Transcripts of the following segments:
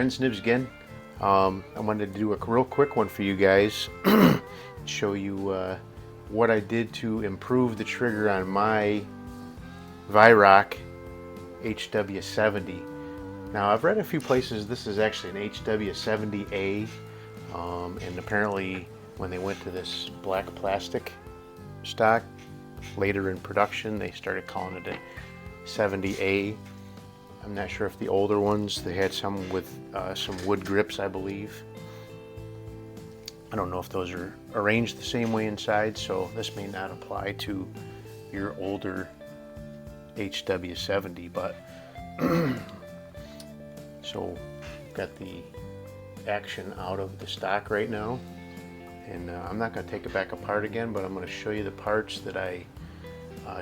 friends, Nibs again. I wanted to do a real quick one for you guys. Show you what I did to improve the trigger on my Weihrauch HW70. Now I've read a few places this is actually an HW70A, and apparently when they went to this black plastic stock later in production they started calling it a 70A. I'm not sure if the older ones, they had some with some wood grips, I believe. I don't know if those are arranged the same way inside, so this may not apply to your older HW70, but so got the action out of the stock right now, and I'm not going to take it back apart again, but I'm going to show you the parts that I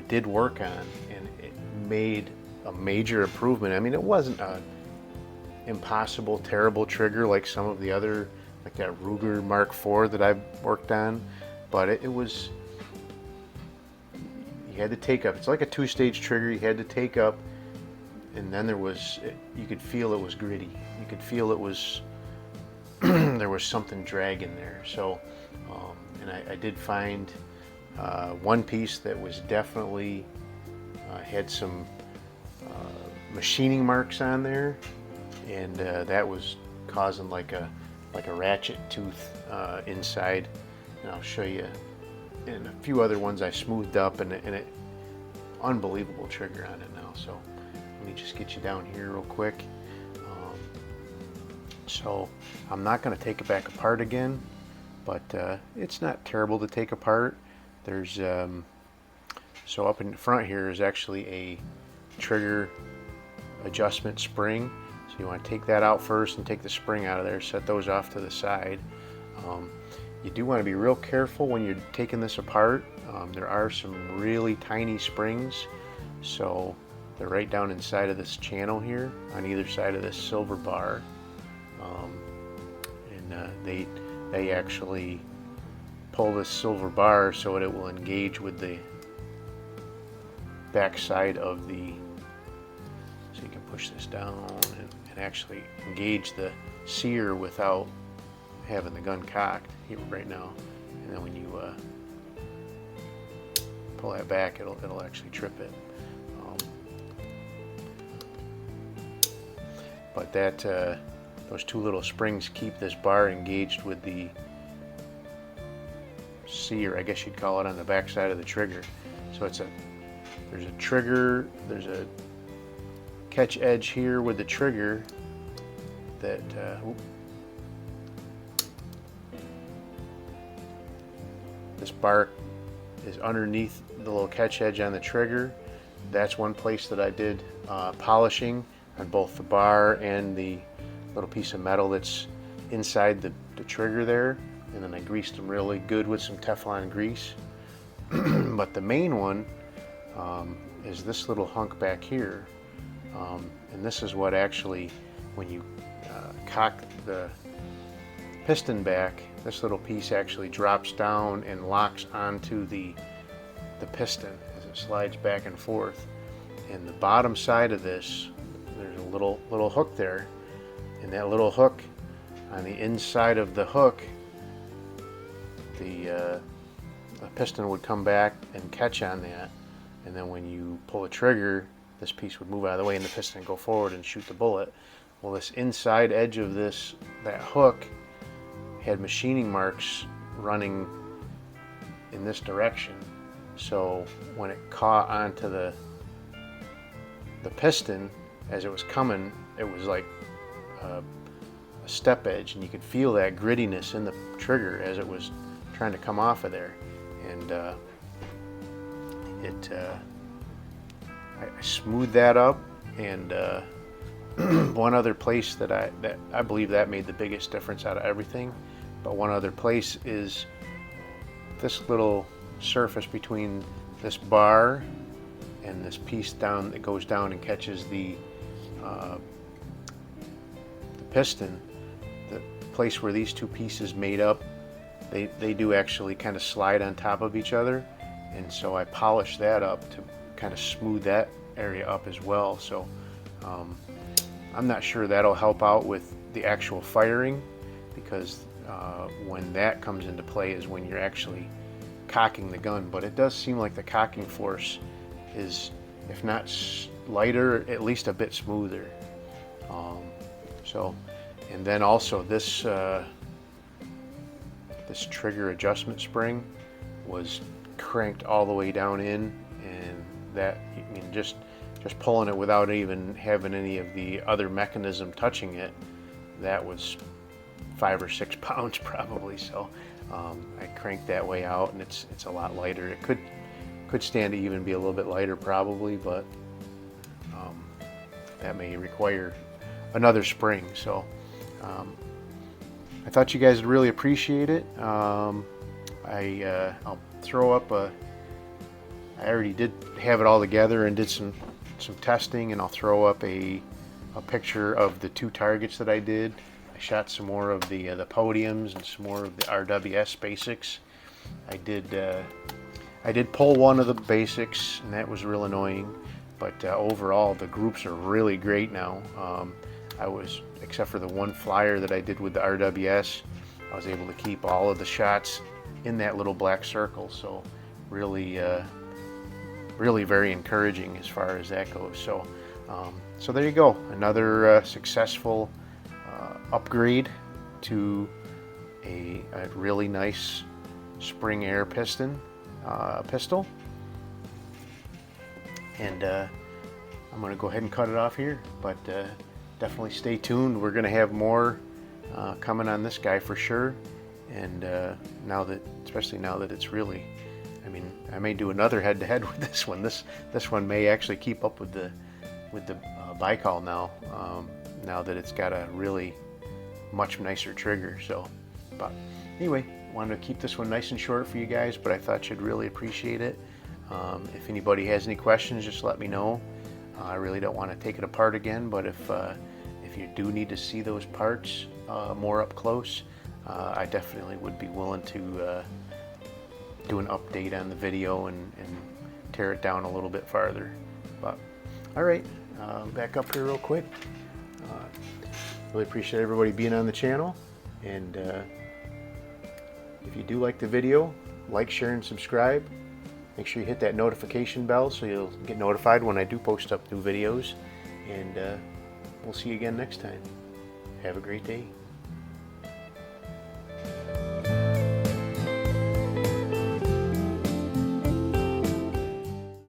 did work on, and it made a major improvement. I mean, it wasn't an impossible, terrible trigger like some of the other, like that Ruger Mark IV that I've worked on, but it was, you had to take up. It's like a two-stage trigger. You had to take up, and then there was, you could feel it was gritty. You could feel it was, there was something dragging there. So, and I did find one piece that was definitely had some machining marks on there, and that was causing like a ratchet tooth inside, and I'll show you. And a few other ones I smoothed up, and it unbelievable trigger on it now. So let me just get you down here real quick. So I'm not going to take it back apart again, but it's not terrible to take apart. There's so up in the front here is actually a trigger adjustment spring, so you want to take that out first and take the spring out of there, set those off to the side. You do want to be real careful when you're taking this apart. There are some really tiny springs, so they're right down inside of this channel here on either side of this silver bar, and they actually pull this silver bar so that it will engage with the back side of the, so you can push this down and actually engage the sear without having the gun cocked here right now. And then when you pull that back, it'll actually trip it. But that those two little springs keep this bar engaged with the sear, I guess you'd call it, on the back side of the trigger. So there's a trigger, there's a catch edge here with the trigger that this bar is underneath the little catch edge on the trigger. That's one place that I did polishing on both the bar and the little piece of metal that's inside the trigger there, and then I greased them really good with some Teflon grease. But the main one is this little hunk back here, and this is what actually, when you cock the piston back, this little piece actually drops down and locks onto the piston as it slides back and forth. And the bottom side of this, there's a little hook there, and that little hook, on the inside of the hook, the piston would come back and catch on that, and then when you pull the trigger, this piece would move out of the way and the piston would go forward and shoot the bullet. Well, this inside edge of that hook had machining marks running in this direction, so when it caught onto the piston as it was coming, it was like a step edge, and you could feel that grittiness in the trigger as it was trying to come off of there. And I smoothed that up, and one other place that I believe that made the biggest difference out of everything, but one other place is this little surface between this bar and this piece down that goes down and catches the piston. The place where these two pieces made up, they do actually kind of slide on top of each other, and so I polished that up to kind of smooth that area up as well. So I'm not sure that'll help out with the actual firing, because when that comes into play is when you're actually cocking the gun. But it does seem like the cocking force is, if not lighter, at least a bit smoother. And then also this this trigger adjustment spring was cranked all the way down in, and that, I mean, just pulling it without even having any of the other mechanism touching it, that was 5 or 6 pounds probably. So I cranked that way out, and it's a lot lighter. It could stand to even be a little bit lighter probably, but that may require another spring. So I thought you guys would really appreciate it. I'll throw up I already did have it all together and did some testing, and I'll throw up a picture of the 2 targets that I did. I shot some more of the podiums and some more of the RWS basics. I did pull one of the basics, and that was real annoying, but overall the groups are really great now. Except for the one flyer that I did with the RWS, I was able to keep all of the shots in that little black circle, so really really very encouraging as far as that goes. So so there you go, another successful upgrade to a really nice spring air pistol. And I'm going to go ahead and cut it off here, but definitely stay tuned. We're going to have more coming on this guy for sure. And especially now that it's really, I mean, I may do another head-to-head with this one. This one may actually keep up with the Baikal now. Now that it's got a really much nicer trigger. So, but anyway, wanted to keep this one nice and short for you guys, but I thought you'd really appreciate it. If anybody has any questions, just let me know. I really don't want to take it apart again, but if you do need to see those parts more up close, I definitely would be willing to do an update on the video and tear it down a little bit farther. But all right, back up here real quick. Really appreciate everybody being on the channel, and if you do like the video, like, share, and subscribe. Make sure you hit that notification bell so you'll get notified when I do post up new videos, and we'll see you again next time. Have a great day.